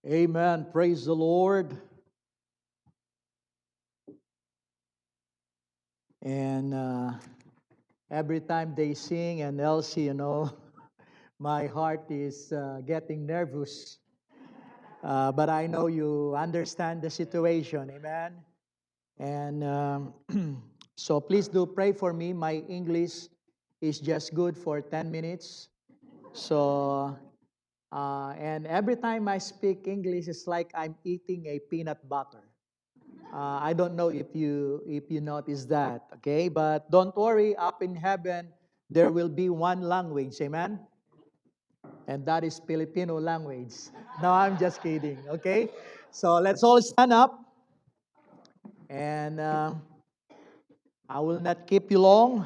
Amen. Praise the Lord. And every time they sing, and Elsie, my heart is getting nervous. But I know you understand the situation. Amen. And so please do pray for me. My English is just good for 10 minutes. So, and every time I speak English, it's like I'm eating a peanut butter. I don't know if you notice that, okay? But don't worry, up in heaven there will be one language, amen? And that is Filipino language. No, I'm just kidding, okay? So let's all stand up, and I will not keep you long.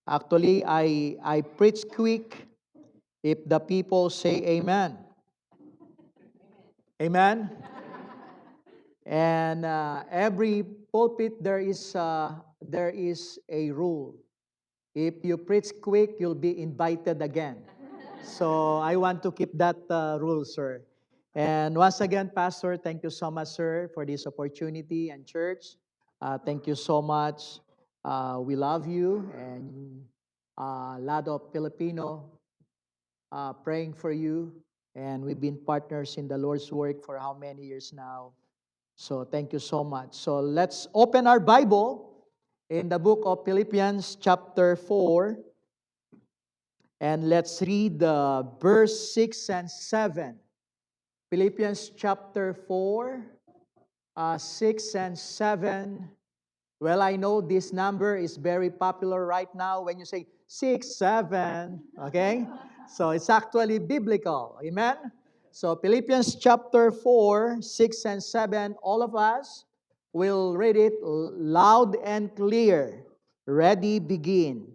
Actually, I preach quick if the people say amen. Amen. And every pulpit there is a rule. If you preach quick, you'll be invited again. So I want to keep that rule, sir. And once again, Pastor, thank you so much, sir, for this opportunity and church. Thank you so much. We love you, and a lot of Filipino praying for you. And we've been partners in the Lord's work for how many years now? So thank you so much. So let's open our Bible in the book of Philippians chapter 4. And let's read verse 6 and 7. Philippians chapter 4, 6 and 7. Well, I know this number is very popular right now when you say 6, 7, okay? So it's actually biblical, amen? So Philippians chapter 4, 6 and 7, all of us will read it loud and clear. Ready, begin.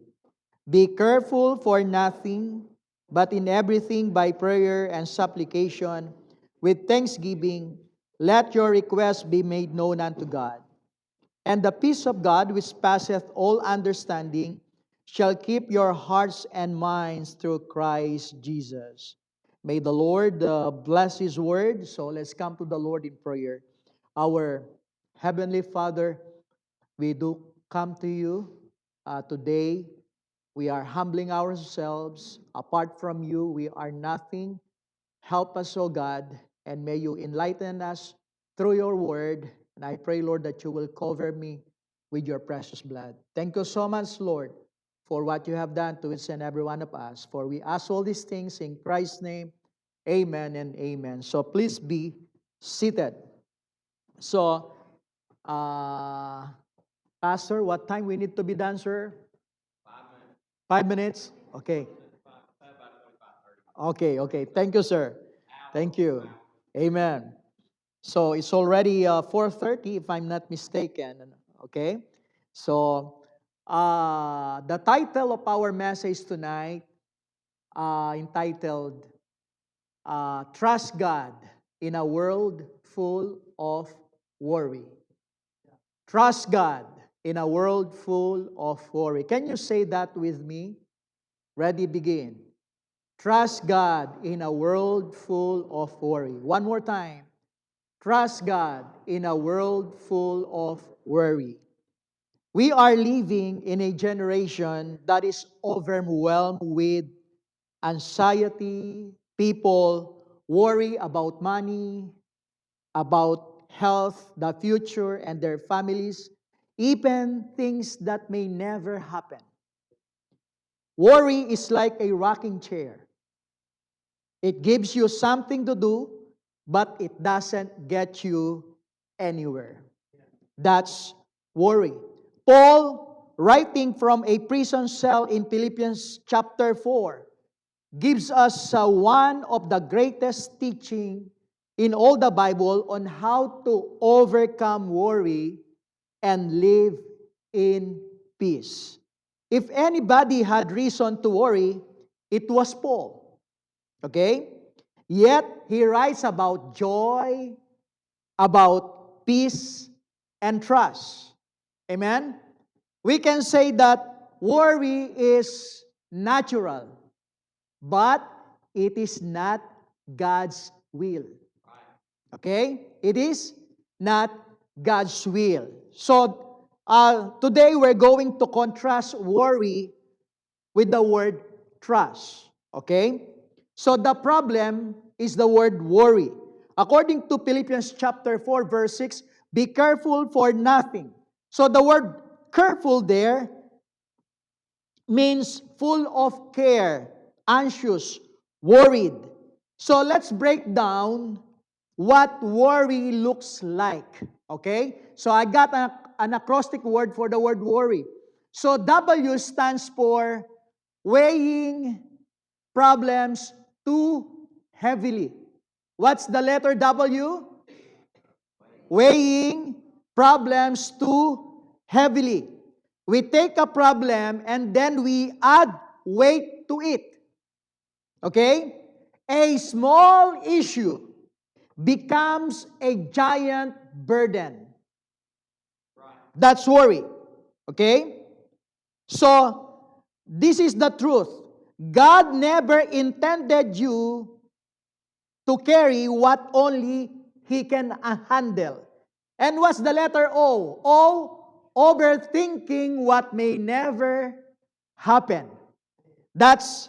Be careful for nothing, but in everything by prayer and supplication, with thanksgiving, let your requests be made known unto God. And the peace of God, which passeth all understanding, shall keep your hearts and minds through Christ Jesus. May the Lord bless His word. So let's come to the Lord in prayer. Our Heavenly Father, we do come to you today. We are humbling ourselves. Apart from you, we are nothing. Help us, O God, and may you enlighten us through your word. And I pray, Lord, that you will cover me with your precious blood. Thank you so much, Lord, for what you have done to each and every one of us. For we ask all these things in Christ's name. Amen and amen. So please be seated. So, uh, Pastor, what time we need to be done, sir? 5 minutes? Okay. Okay. Thank you, sir. Thank you. Amen. So it's already 4:30, if I'm not mistaken. Okay. So the title of our message tonight, entitled "Trust God in a World Full of Worry." Trust God in a world full of worry. Can you say that with me? Ready, begin. Trust God in a world full of worry. One more time. Trust God in a world full of worry. We are living in a generation that is overwhelmed with anxiety. People worry about money, about health, the future, and their families, even things that may never happen. Worry is like a rocking chair. It gives you something to do, but it doesn't get you anywhere. That's worry. Paul, writing from a prison cell in Philippians chapter 4, gives us one of the greatest teaching in all the Bible on how to overcome worry and live in peace. If anybody had reason to worry, it was Paul. Okay? Yet, he writes about joy, about peace, and trust. Amen? We can say that worry is natural, but it is not God's will. Okay? It is not God's will. So, today we're going to contrast worry with the word trust. Okay? So, the problem is the word worry. According to Philippians chapter 4, verse 6, be careful for nothing. So, the word careful there means full of care, anxious, worried. So let's break down what worry looks like. Okay? So I got an acrostic word for the word worry. So W stands for weighing problems too heavily. What's the letter W? Weighing problems too heavily. We take a problem and then we add weight to it. Okay? A small issue becomes a giant burden. That's worry. Okay? So, this is the truth. God never intended you to carry what only He can handle. And what's the letter O? O, overthinking what may never happen. That's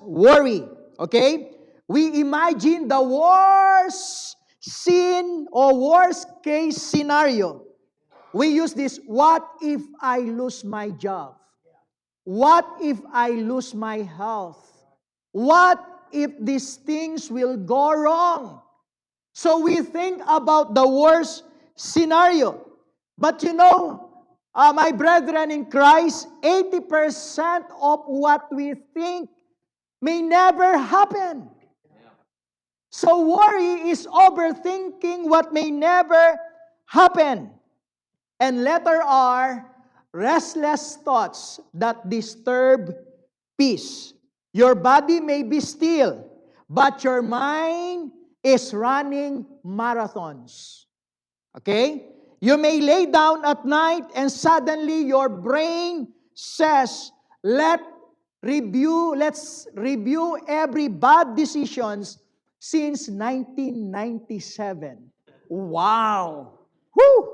worry. Okay? We imagine the worst scene or worst case scenario. We use this, what if I lose my job? What if I lose my health? What if these things will go wrong? So we think about the worst scenario. But you know, my brethren in Christ, 80% of what we think may never happen. So worry is overthinking what may never happen. And letter R, restless thoughts that disturb peace. Your body may be still, but your mind is running marathons. Okay? You may lay down at night and suddenly your brain says, let's review every bad decisions since 1997. Wow! Woo!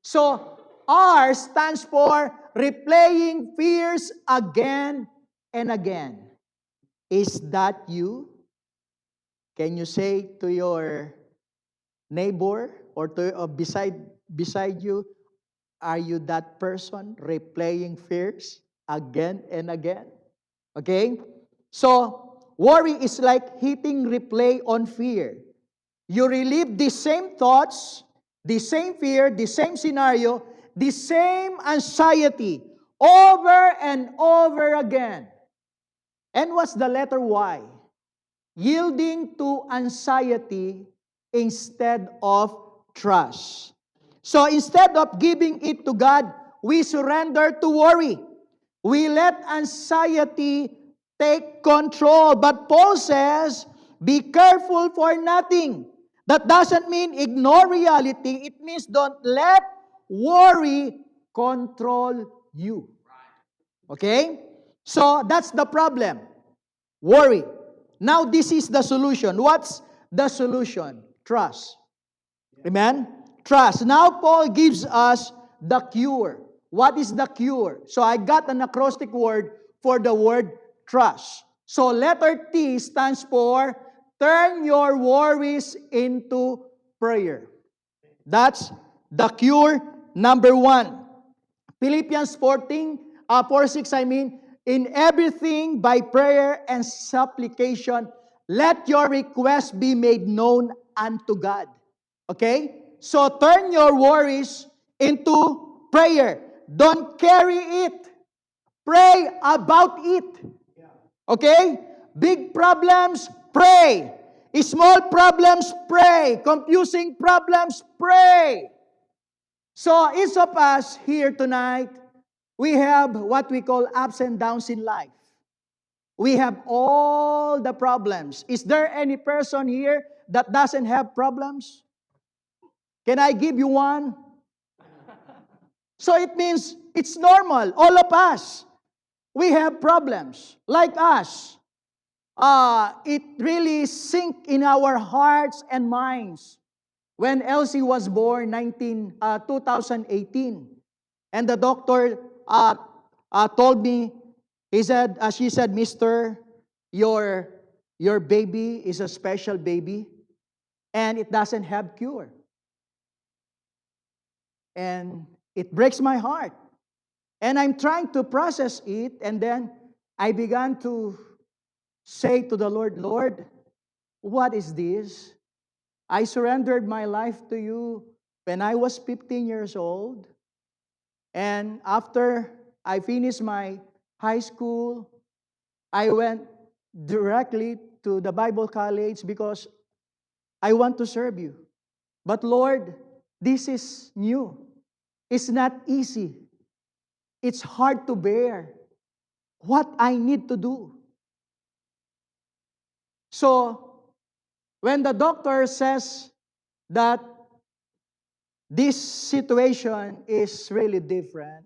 So, R stands for replaying fears again and again. Is that you? Can you say to your neighbor or to beside you, are you that person replaying fears again and again? Okay? So, worry is like hitting replay on fear. You relive the same thoughts, the same fear, the same scenario, the same anxiety over and over again. And what's the letter Y? Yielding to anxiety instead of trust. So instead of giving it to God, we surrender to worry. We let anxiety take control. But Paul says, be careful for nothing. That doesn't mean ignore reality. It means don't let worry control you. Okay? So that's the problem. Worry. Now this is the solution. What's the solution? Trust. Amen? Trust. Now Paul gives us the cure. What is the cure? So I got an acrostic word for the word trust. So letter T stands for turn your worries into prayer. That's the cure number 1. Philippians 4:6, in everything by prayer and supplication, let your requests be made known unto God. Okay? So turn your worries into prayer. Don't carry it. Pray about it. Okay? Big problems, pray. Small problems, pray. Confusing problems, pray. So each of us here tonight, we have what we call ups and downs in life. We have all the problems. Is there any person here that doesn't have problems? Can I give you one? So it means it's normal. All of us, we have problems like us. it really sink in our hearts and minds when Elsie was born 2018. And the doctor told me, she said, Mister, your baby is a special baby and it doesn't have cure. And it breaks my heart. And I'm trying to process it, and then I began to say to the Lord, Lord, what is this? I surrendered my life to you when I was 15 years old. And after I finished my high school, I went directly to the Bible college because I want to serve you. But Lord, this is new. It's not easy. It's hard to bear. What I need to do. So, when the doctor says that this situation is really different,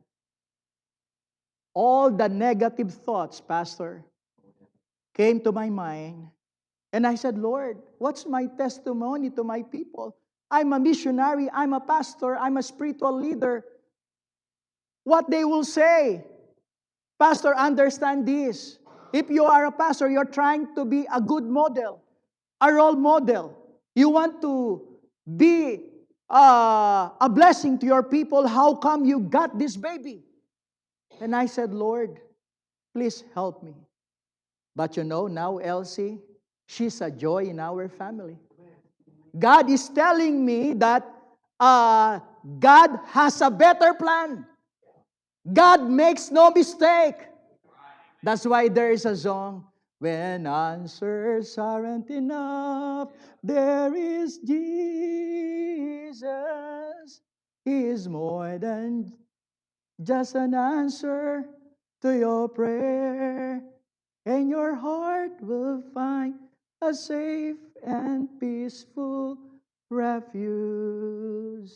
all the negative thoughts, Pastor, came to my mind. And I said, Lord, what's my testimony to my people? I'm a missionary, I'm a pastor, I'm a spiritual leader. What they will say, Pastor, understand this. If you are a pastor, you're trying to be a good model, a role model. You want to be a blessing to your people. How come you got this baby? And I said, Lord, please help me. But you know, now Elsie, she's a joy in our family. God is telling me that God has a better plan. God makes no mistake. That's why there is a song, when answers aren't enough, there is Jesus. He is more than just an answer to your prayer, and your heart will find a safe and peaceful refuge.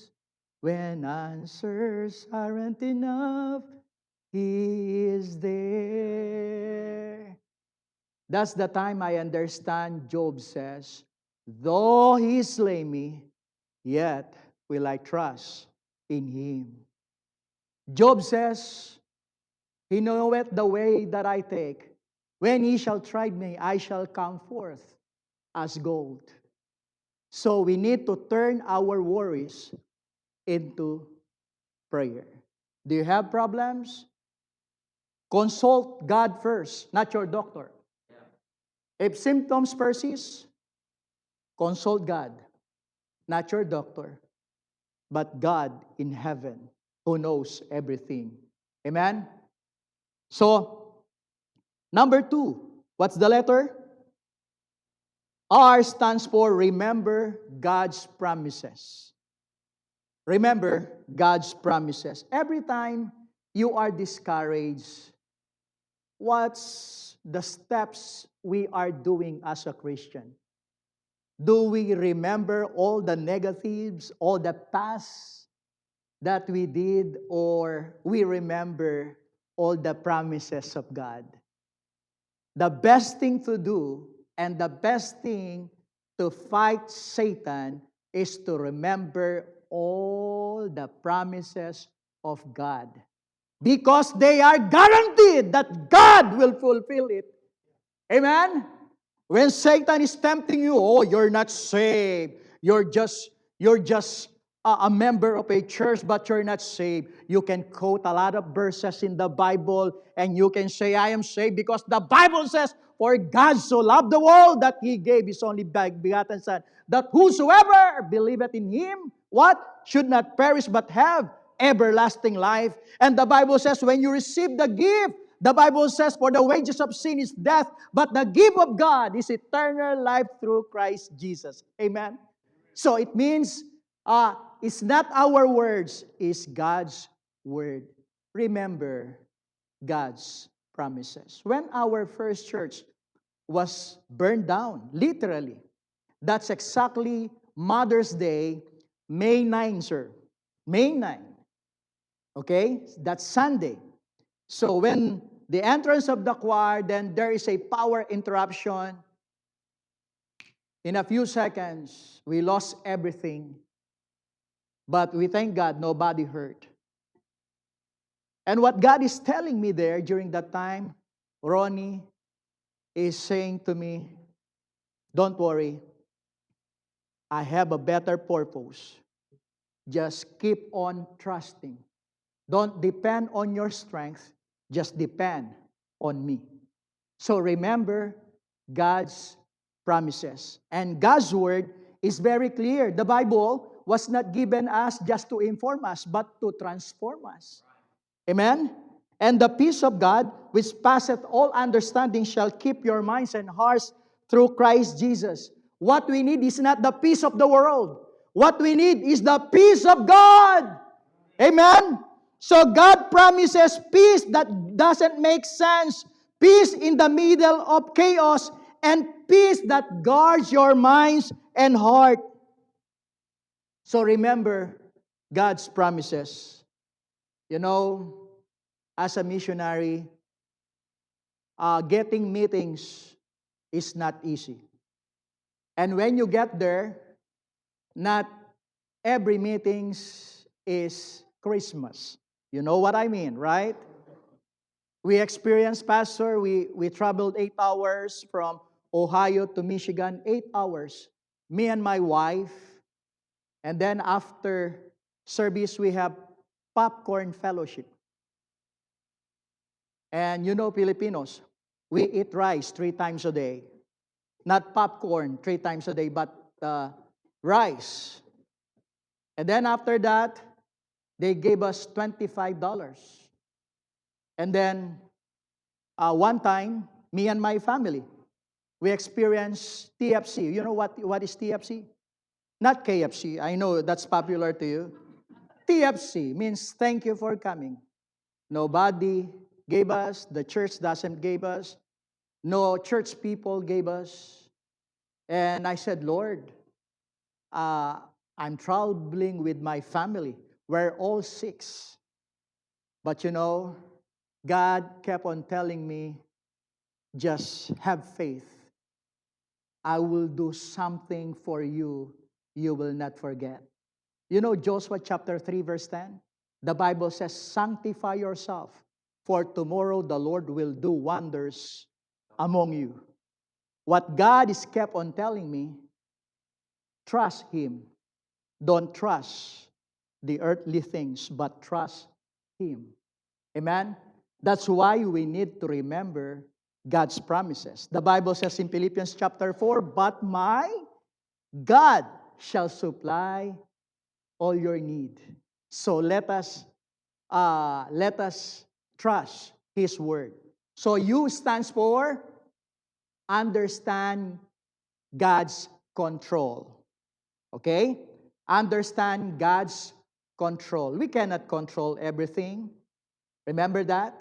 When answers aren't enough, He is there. That's the time I understand Job says, though He slay me, yet will I trust in Him. Job says, He knoweth the way that I take. When He shall try me, I shall come forth as gold. So we need to turn our worries into prayer. Do you have problems? Consult God first, not your doctor. If symptoms persist, consult God, not your doctor, but God in heaven who knows everything. Amen? So, number 2, what's the letter? R stands for remember God's promises. Remember God's promises. Every time you are discouraged, what's the steps we are doing as a Christian? Do we remember all the negatives, all the past that we did, or we remember all the promises of God? The best thing to do and the best thing to fight Satan is to remember all the promises of God. Because they are guaranteed that God will fulfill it. Amen? When Satan is tempting you, oh, you're not saved. You're just a member of a church, but you're not saved. You can quote a lot of verses in the Bible, and you can say, I am saved because the Bible says, for God so loved the world that He gave His only begotten Son, that whosoever believeth in Him, what? Should not perish but have everlasting life. And the Bible says, when you receive the gift, the Bible says, for the wages of sin is death, but the gift of God is eternal life through Christ Jesus. Amen? So it means, it's not our words, it's God's word. Remember God's promises. When our first church was burned down, literally, that's exactly Mother's Day, May 9, sir. May 9. Okay? That's Sunday. So when the entrance of the choir, then there is a power interruption. In a few seconds, we lost everything. But we thank God, nobody hurt. And what God is telling me there during that time, Ronnie is saying to me, don't worry, I have a better purpose. Just keep on trusting. Don't depend on your strength, just depend on me. So remember God's promises. And God's word is very clear. The Bible was not given us just to inform us, but to transform us. Amen? And the peace of God, which passeth all understanding, shall keep your minds and hearts through Christ Jesus. What we need is not the peace of the world. What we need is the peace of God. Amen? So God promises peace that doesn't make sense. Peace in the middle of chaos. And peace that guards your minds and heart. So remember God's promises. You know, as a missionary, getting meetings is not easy. And when you get there, not every meetings is Christmas. You know what I mean, right? We experienced, Pastor, we traveled 8 hours from Ohio to Michigan, 8 hours. Me and my wife. And then after service, we have popcorn fellowship. And you know Filipinos, we eat rice 3 times a day. Not popcorn 3 times a day, but rice. And then after that, they gave us $25. And then one time, me and my family, we experienced TFC. You know what is TFC? Not KFC. I know that's popular to you. TFC means thank you for coming. Nobody gave us. The church doesn't give us. No church people gave us. And I said, Lord, I'm traveling with my family. We're all 6. But you know, God kept on telling me, just have faith. I will do something for you you will not forget. You know Joshua chapter 3 verse 10? The Bible says, sanctify yourself, for tomorrow the Lord will do wonders among you. What God is kept on telling me, trust Him. Don't trust the earthly things, but trust Him. Amen? That's why we need to remember God's promises. The Bible says in Philippians chapter 4, but my God shall supply all your need. So let us trust His word. So U stands for understand God's control. Okay? Understand God's control. We cannot control everything. Remember that?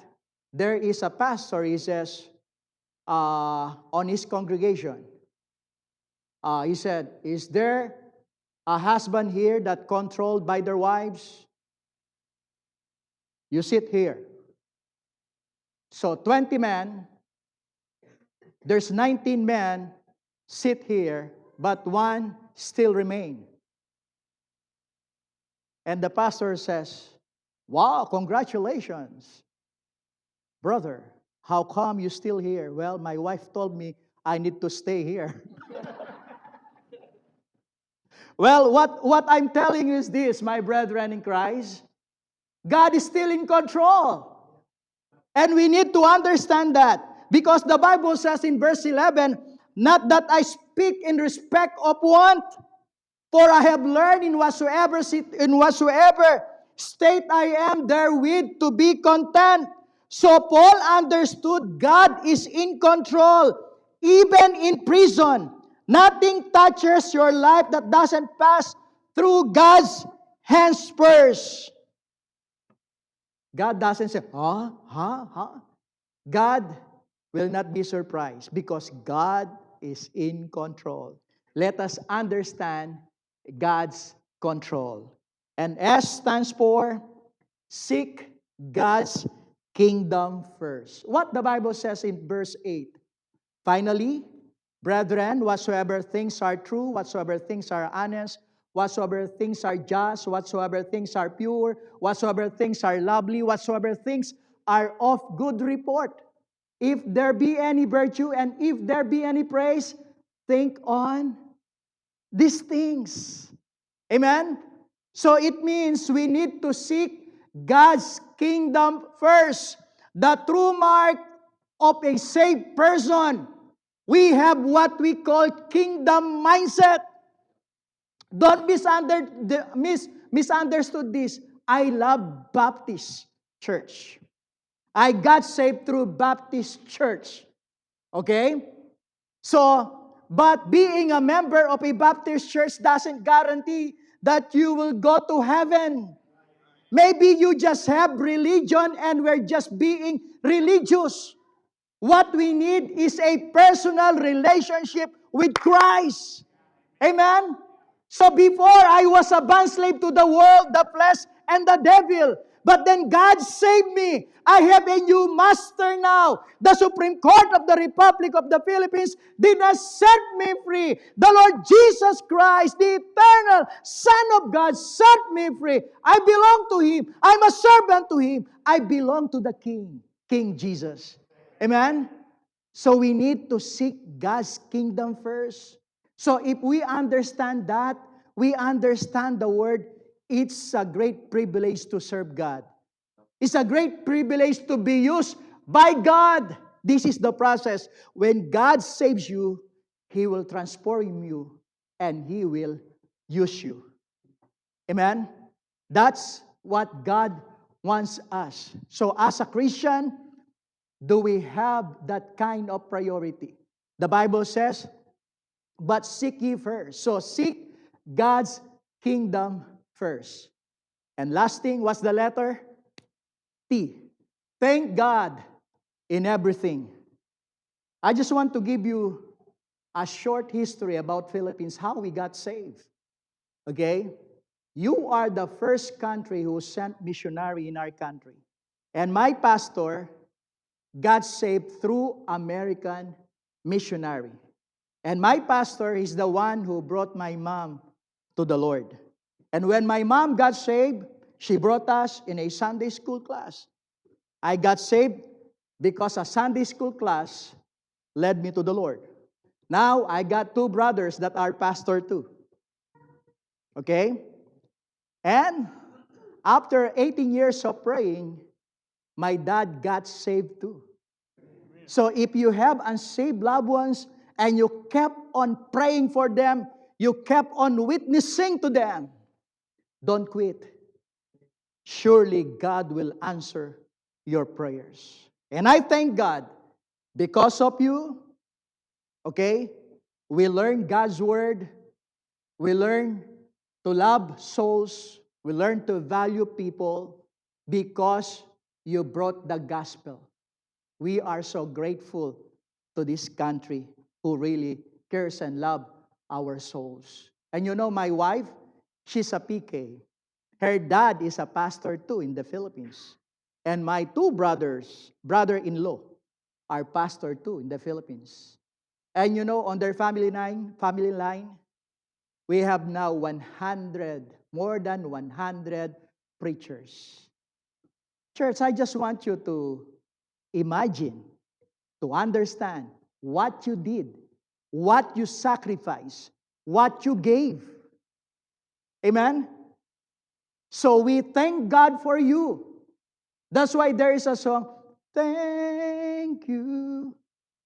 There is a pastor, he says, on his congregation, he said, is there a husband here that controlled by their wives? You sit here. So 20 men, there's 19 men sit here, but one still remain. And the pastor says, wow, congratulations, brother. How come you still here? Well, my wife told me I need to stay here. Well, what I'm telling you is this, my brethren in Christ. God is still in control. And we need to understand that. Because the Bible says in verse 11, not that I speak in respect of want, for I have learned in whatsoever state I am therewith to be content. So Paul understood God is in control, even in prison. Nothing touches your life that doesn't pass through God's hands first. God doesn't say, huh? God will not be surprised because God is in control. Let us understand God's control. And S stands for seek God's kingdom first. What the Bible says in verse 8. Finally, brethren, whatsoever things are true, whatsoever things are honest, whatsoever things are just, whatsoever things are pure, whatsoever things are lovely, whatsoever things are of good report. If there be any virtue and if there be any praise, think on these things. Amen? So it means we need to seek God's kingdom first. The true mark of a saved person. We have what we call kingdom mindset. Don't misunderstood this. I love Baptist church. I got saved through Baptist church. Okay? So, but being a member of a Baptist church doesn't guarantee that you will go to heaven. Maybe you just have religion and we're just being religious. What we need is a personal relationship with Christ. Amen? So before I was a bondslave to the world, the flesh, and the devil. But then God saved me. I have a new master now. The Supreme Court of the Republic of the Philippines did not set me free. The Lord Jesus Christ, the eternal Son of God, set me free. I belong to Him. I'm a servant to Him. I belong to the King, King Jesus. Amen? So we need to seek God's kingdom first. So if we understand that, we understand the word, it's a great privilege to serve God. It's a great privilege to be used by God. This is the process. When God saves you, He will transform you and He will use you. Amen? That's what God wants us. So as a Christian, do we have that kind of priority? The Bible says, but seek ye first. So seek God's kingdom first. And last thing, what's the letter? T. Thank God in everything. I just want to give you a short history about Philippines, how we got saved. Okay? You are the first country who sent missionary in our country. And my pastor got saved through American missionary. And my pastor is the one who brought my mom to the Lord. And when my mom got saved, she brought us in a Sunday school class. I got saved because a Sunday school class led me to the Lord. Now, I got two brothers that are pastor too. Okay? And after 18 years of praying, my dad got saved too. So if you have unsaved loved ones and you kept on praying for them, you kept on witnessing to them, don't quit. Surely God will answer your prayers. And I thank God because of you, okay, we learn God's word, we learn to love souls, we learn to value people because you brought the gospel. We are so grateful to this country who really cares and loves our souls. And you know, my wife, she's a PK. Her dad is a pastor too in the Philippines. And my two brothers, brother-in-law, are pastor too in the Philippines. And you know, on their family line, we have now 100, more than 100 preachers. Church, I just want you to imagine, to understand what you did, what you sacrificed, what you gave. Amen? So we thank God for you. That's why there is a song, thank you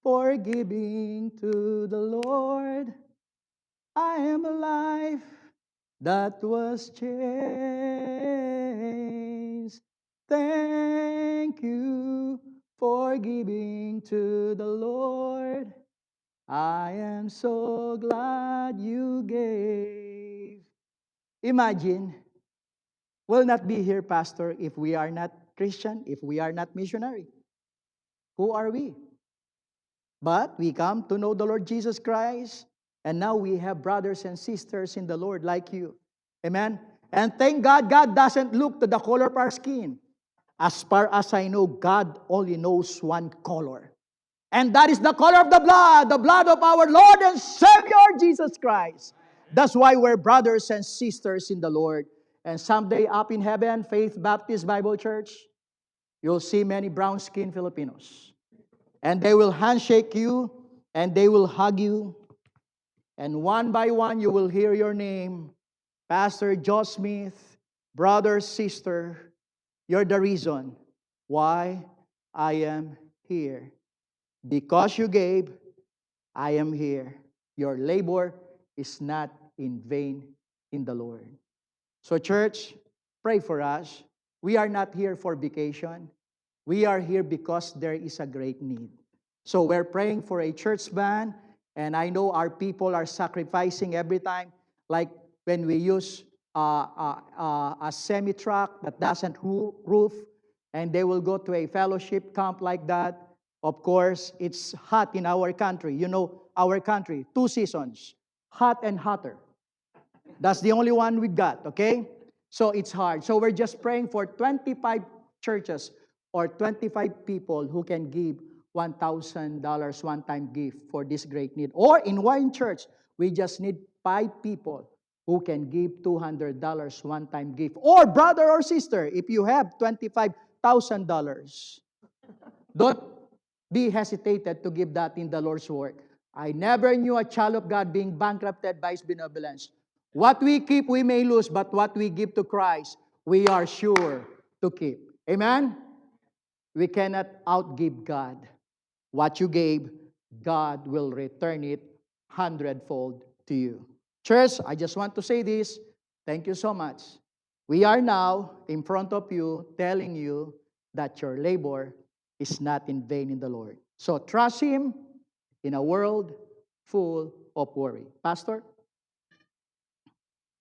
for giving to the Lord. I am alive that was changed. Thank you for giving to the Lord. I am so glad you gave. Imagine, we'll not be here, Pastor, if we are not Christian, if we are not missionary. Who are we? But we come to know the Lord Jesus Christ, and now we have brothers and sisters in the Lord like you. Amen? And thank God, God doesn't look to the color of our skin. As far as I know, God only knows one color. And that is the color of the blood of our Lord and Savior, Jesus Christ. That's why we're brothers and sisters in the Lord. And someday up in heaven, Faith Baptist Bible Church, you'll see many brown-skinned Filipinos. And they will handshake you, and they will hug you. And one by one, you will hear your name. Pastor Joe Smith, brother, sister, you're the reason why I am here. Because you gave, I am here. Your labor is not in vain in the Lord. So church, pray for us. We are not here for vacation. We are here because there is a great need. So we're praying for a church van, and I know our people are sacrificing every time, like when we use a semi-truck that doesn't roof, and they will go to a fellowship camp like that. Of course, it's hot in our country. You know, our country, 2 seasons, hot and hotter. That's the only one we got, okay? So it's hard. So we're just praying for 25 churches or 25 people who can give $1,000 one-time gift for this great need. Or in one church, we just need 5 people who can give $200 one-time gift. Or brother or sister, if you have $25,000, don't be hesitated to give that in the Lord's work. I never knew a child of God being bankrupted by His benevolence. What we keep, we may lose, but what we give to Christ, we are sure to keep. Amen? We cannot outgive God. What you gave, God will return it hundredfold to you. Church, I just want to say this. Thank you so much. We are now in front of you telling you that your labor is not in vain in the Lord. So trust Him in a world full of worry. Pastor?